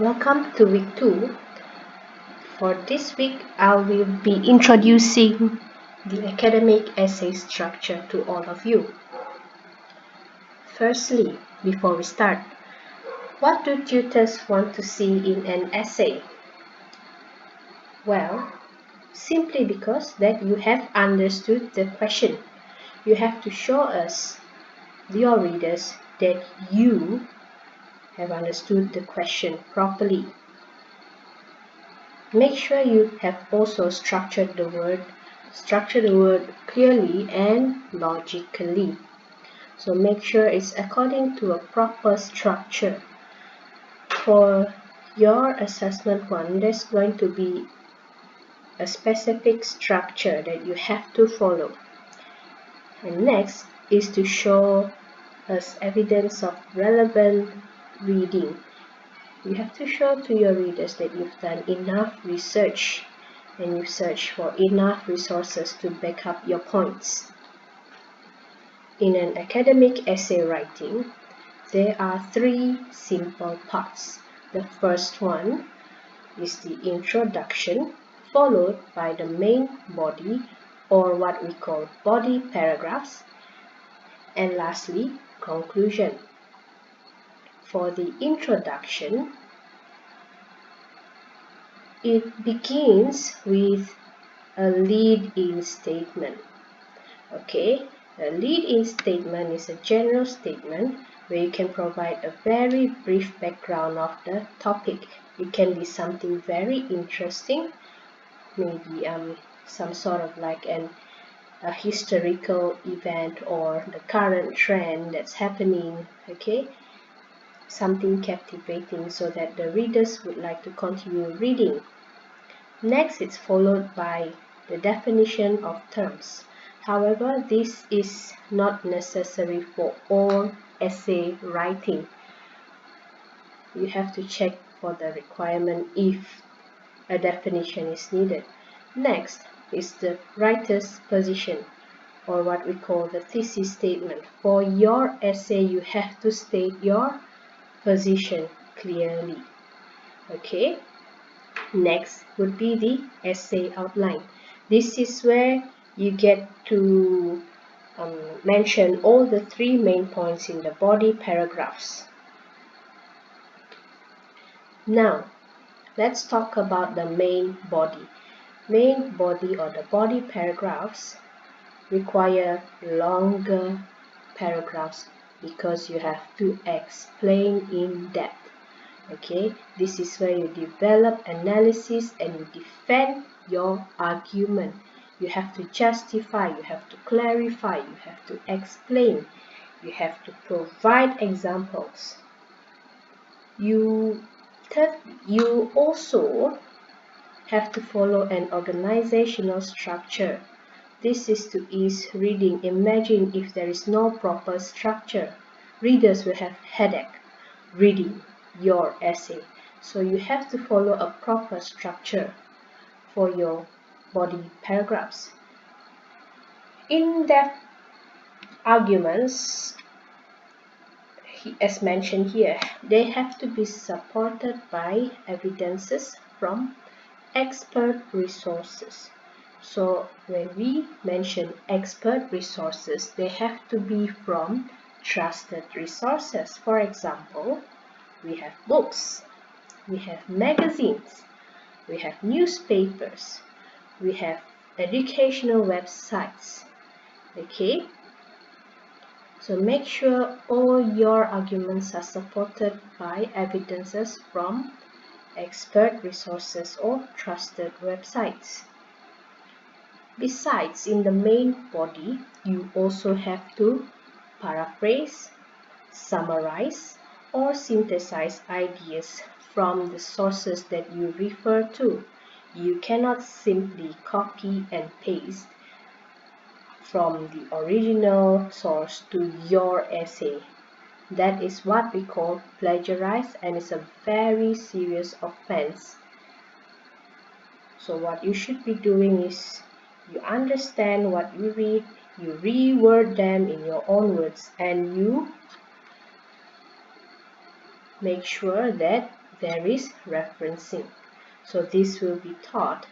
Welcome to week 2. For this week, I will be introducing the academic essay structure to all of you. Firstly, before we start, what do tutors want to see in an essay? Well, simply because that you have understood the question. You have to show us, your readers, that you have understood the question properly. Make sure you have also structured the word clearly and logically. So make sure it's according to a proper structure. For your assessment one, there's going to be a specific structure that you have to follow. And next is to show us evidence of relevant reading. You have to show to your readers that you've done enough research and you search for enough resources to back up your points. In an academic essay writing, there are 3 simple parts. The first one is the introduction, followed by the main body, or what we call body paragraphs, and lastly, conclusion. For the introduction, it begins with a lead-in statement. Okay, a lead-in statement is a general statement where you can provide a very brief background of the topic. It can be something very interesting, maybe some sort of like a historical event or the current trend that's happening. Okay, something captivating so that the readers would like to continue reading. Next, it's followed by the definition of terms. However, this is not necessary for all essay writing. You have to check for the requirement if a definition is needed. Next is the writer's position, or what we call the thesis statement. For your essay, you have to state your position clearly. Okay. Next would be the essay outline. This is where you get to mention all the 3 main points in the body paragraphs. Now, let's talk about the main body. Main body or the body paragraphs require longer paragraphs because you have to explain in depth. Okay, this is where you develop analysis and you defend your argument. You have to justify, you have to clarify, you have to explain, you have to provide examples. You also have to follow an organizational structure. This is to ease reading. Imagine if there is no proper structure. Readers will have headache reading your essay. So you have to follow a proper structure for your body paragraphs. In-depth arguments, as mentioned here, they have to be supported by evidences from expert resources. So when we mention expert resources, they have to be from trusted resources. For example, we have books, we have magazines, we have newspapers, we have educational websites. Okay, so make sure all your arguments are supported by evidences from expert resources or trusted websites. Besides, in the main body, you also have to paraphrase, summarize, or synthesize ideas from the sources that you refer to. You cannot simply copy and paste from the original source to your essay. That is what we call plagiarize, and it's a very serious offense. So what you should be doing is you understand what you read, you reword them in your own words, and you make sure that there is referencing. So this will be taught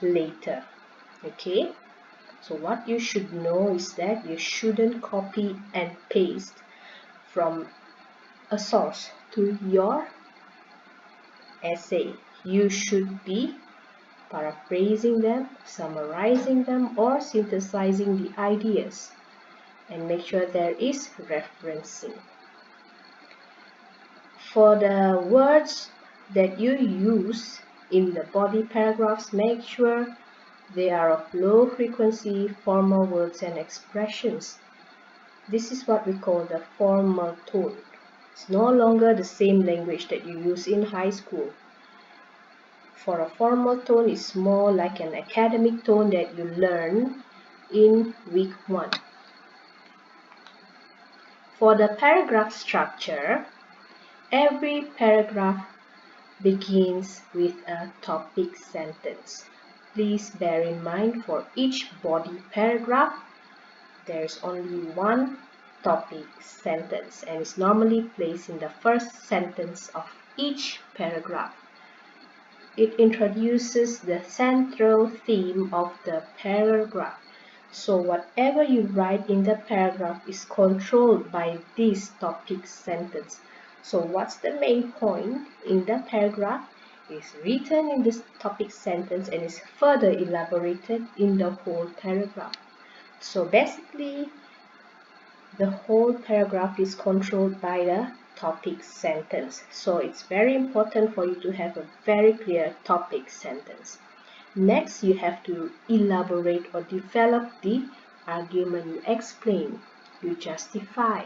later. Okay, so what you should know is that you shouldn't copy and paste from a source to your essay. You should be paraphrasing them, summarizing them, or synthesizing the ideas, and make sure there is referencing. For the words that you use in the body paragraphs, make sure they are of low frequency formal words and expressions. This is what we call the formal tone. It's no longer the same language that you use in high school. For a formal tone, it's more like an academic tone that you learn in week 1. For the paragraph structure, every paragraph begins with a topic sentence. Please bear in mind, for each body paragraph, there is only one topic sentence, and is normally placed in the first sentence of each paragraph. It introduces the central theme of the paragraph. So whatever you write in the paragraph is controlled by this topic sentence. So what's the main point in the paragraph is written in this topic sentence and is further elaborated in the whole paragraph. So basically, the whole paragraph is controlled by the topic sentence. So it's very important for you to have a very clear topic sentence. Next, you have to elaborate or develop the argument. You explain, you justify,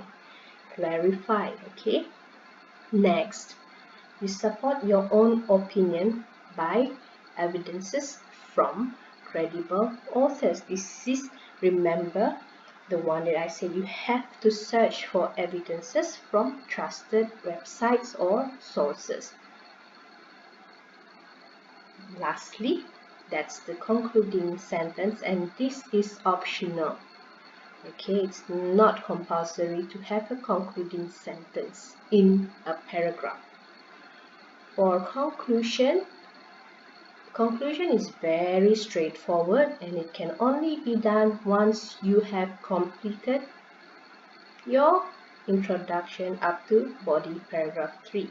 clarify, okay? Next, you support your own opinion by evidences from credible authors. This is, remember, the one that I said you have to search for evidences from trusted websites or sources. Lastly, that's the concluding sentence, and this is optional. Okay, it's not compulsory to have a concluding sentence in a paragraph. For conclusion is very straightforward, and it can only be done once you have completed your introduction up to body paragraph 3.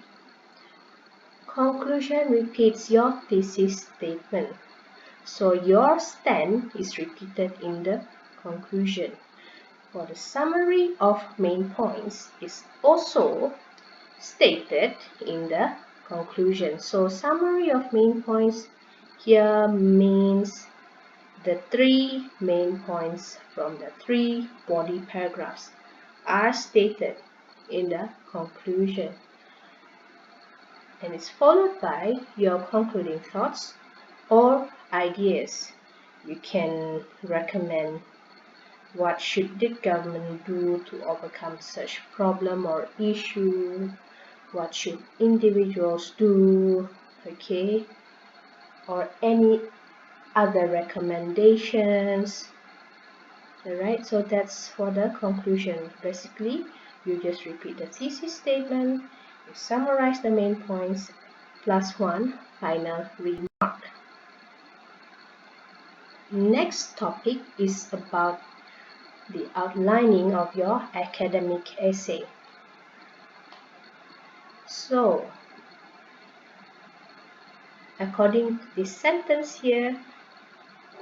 Conclusion repeats your thesis statement. So your stand is repeated in the conclusion. For the summary of main points is also stated in the conclusion. So summary of main points here means the 3 main points from the 3 body paragraphs are stated in the conclusion, and it's followed by your concluding thoughts or ideas. You can recommend what should the government do to overcome such problem or issue, what should individuals do, okay, or any other recommendations. Alright, so that's for the conclusion. Basically, you just repeat the thesis statement, you summarize the main points, plus one final remark. Next topic is about the outlining of your academic essay. So, according to this sentence here,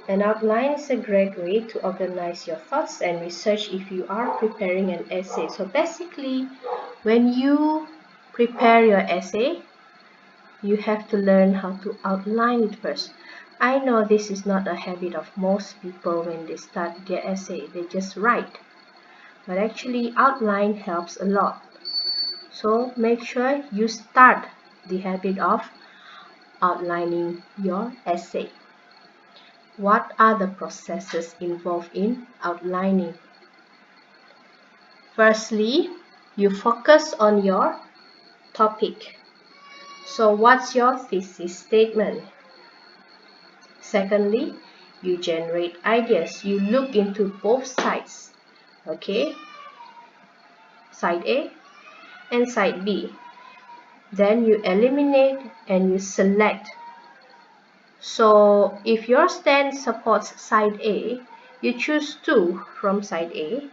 an outline is a great way to organize your thoughts and research if you are preparing an essay. So basically, when you prepare your essay, you have to learn how to outline it first. I know this is not a habit of most people when they start their essay. They just write. But actually, outline helps a lot. So make sure you start the habit of outlining your essay. What are the processes involved in outlining? Firstly, you focus on your topic. So what's your thesis statement? Secondly, you generate ideas. You look into both sides, okay? Side A and side B. Then you eliminate and you select. So if your stand supports side A, you choose 2 from side A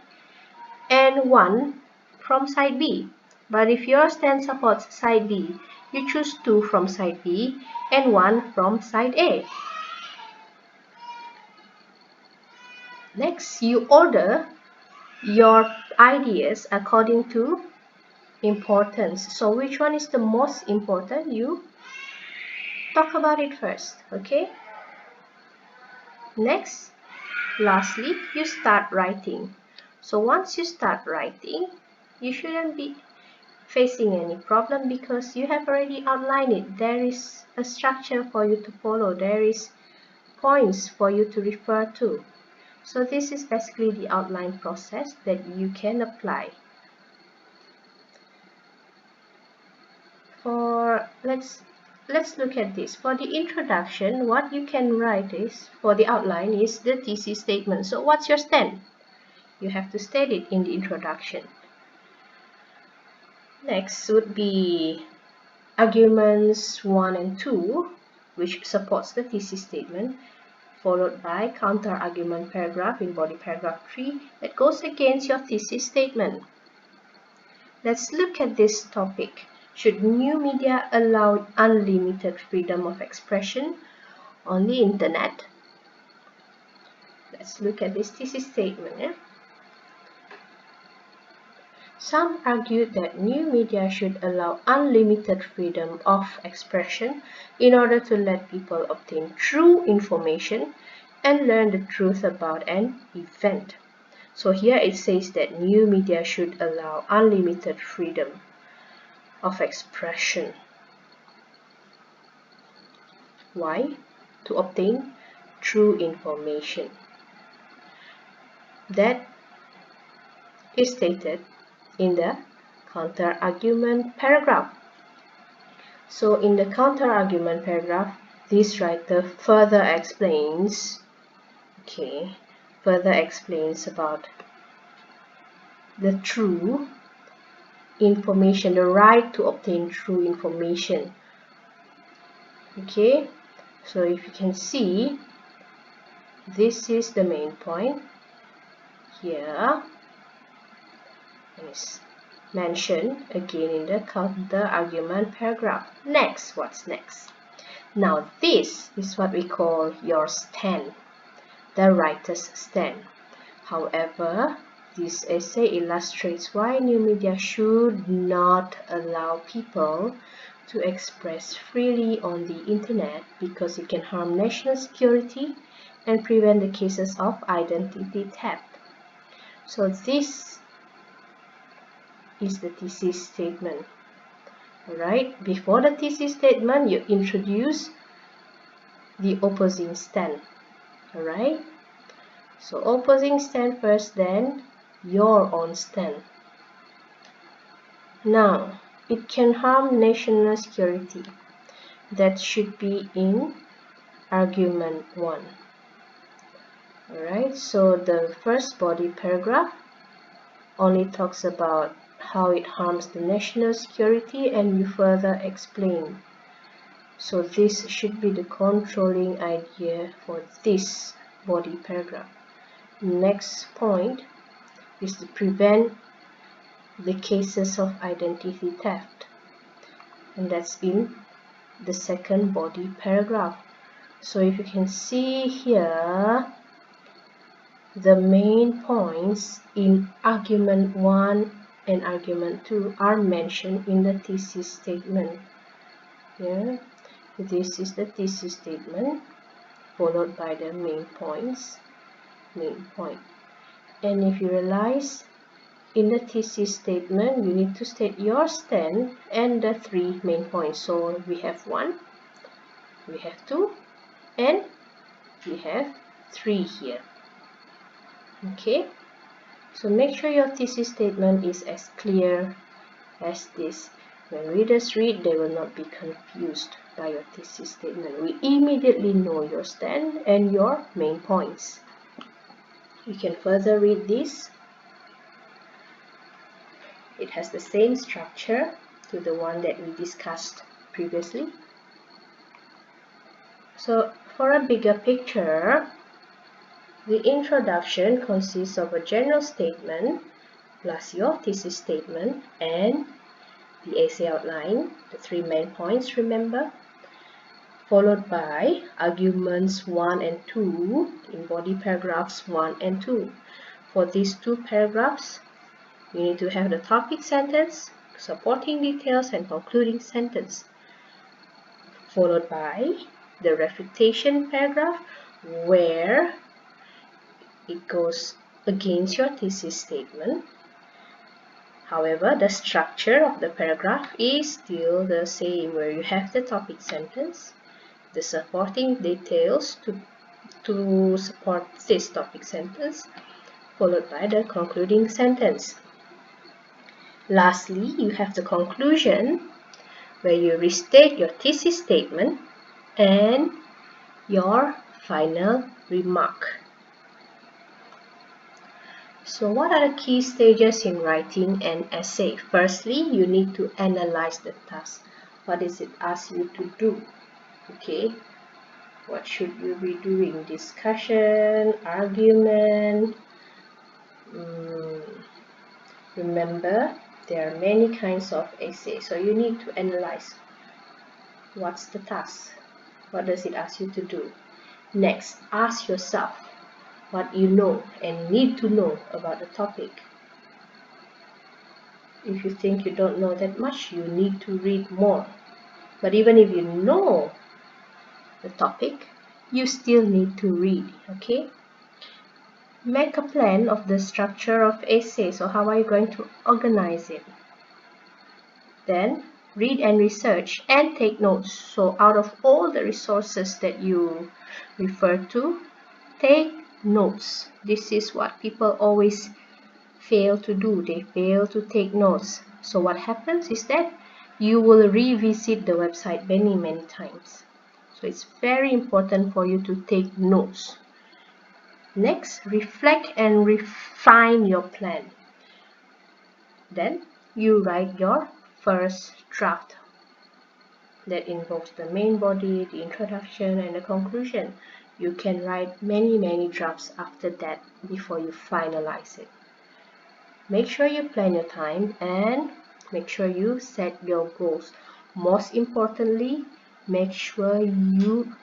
and 1 from side B. But if your stand supports side B, you choose 2 from side B and 1 from side A. Next, you order your ideas according to importance. So which one is the most important? You talk about it first, okay? Next, lastly, you start writing. So once you start writing, you shouldn't be facing any problem because you have already outlined it. There is a structure for you to follow. There is points for you to refer to. So this is basically the outline process that you can apply. Let's look at this. For the introduction, what you can write is, for the outline, is the thesis statement. So what's your stand? You have to state it in the introduction. Next would be arguments 1 and 2, which supports the thesis statement, followed by counter-argument paragraph in body paragraph 3 that goes against your thesis statement. Let's look at this topic. Should new media allow unlimited freedom of expression on the internet? Let's look at this thesis statement. Some argued that new media should allow unlimited freedom of expression in order to let people obtain true information and learn the truth about an event. So here it says that new media should allow unlimited freedom of expression. Why? To obtain true information. That is stated in the counter-argument paragraph. So in the counter-argument paragraph, this writer further explains about the true information, the right to obtain true information. Okay, so if you can see, this is the main point here. Is mentioned again in the counter-argument paragraph. Next, what's next? Now this is what we call your stand, the writer's stand. However, this essay illustrates why new media should not allow people to express freely on the internet because it can harm national security and prevent the cases of identity theft. So this is the thesis statement. Alright, before the thesis statement, you introduce the opposing stand. Alright, so opposing stand first, then your own stand. Now, it can harm national security. That should be in argument 1. Alright, so the first body paragraph only talks about how it harms the national security, and you further explain. So this should be the controlling idea for this body paragraph. Next point is to prevent the cases of identity theft, and that's in the second body paragraph. So if you can see here, the main points in argument 1 and argument 2 are mentioned in the thesis statement. Yeah, this is the thesis statement followed by the main point. And if you realize, in the thesis statement you need to state your stand and the 3 main points. So we have 1, we have 2, and we have 3 here. Okay, so make sure your thesis statement is as clear as this. When readers read, they will not be confused by your thesis statement. We immediately know your stand and your main points. You can further read this. It has the same structure. to the one that we discussed previously. So for a bigger picture, the introduction consists of a general statement plus your thesis statement and the essay outline, the 3 main points, remember, followed by arguments 1 and 2 in body paragraphs 1 and 2. For these 2 paragraphs, you need to have the topic sentence, supporting details, and concluding sentence, followed by the refutation paragraph where it goes against your thesis statement. However, the structure of the paragraph is still the same, where you have the topic sentence, the supporting details to support this topic sentence, followed by the concluding sentence. Lastly, you have the conclusion, where you restate your thesis statement and your final remark. So what are the key stages in writing an essay? Firstly, you need to analyze the task. What does it ask you to do? Okay, what should you be doing? Discussion, argument. Remember, there are many kinds of essays, so you need to analyze what's the task. What does it ask you to do? Next, ask yourself what you know and need to know about the topic. If you think you don't know that much, you need to read more. But even if you know the topic, you still need to read, okay? Make a plan of the structure of essay. So how are you going to organize it? Then read and research and take notes. So out of all the resources that you refer to, take notes. This is what people always fail to do. They fail to take notes. So what happens is that you will revisit the website many times. So it's very important for you to take notes. Next, reflect and refine your plan. Then you write your first draft. That involves the main body, the introduction, and the conclusion. You can write many drafts after that before you finalize it. Make sure you plan your time and make sure you set your goals. Most importantly, make sure you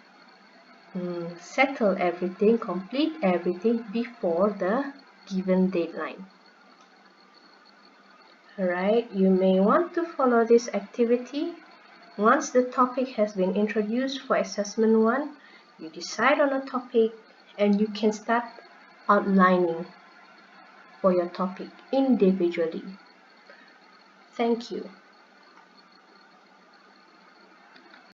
settle everything, complete everything before the given deadline. Alright, you may want to follow this activity. Once the topic has been introduced for assessment 1, you decide on a topic and you can start outlining for your topic individually. Thank you.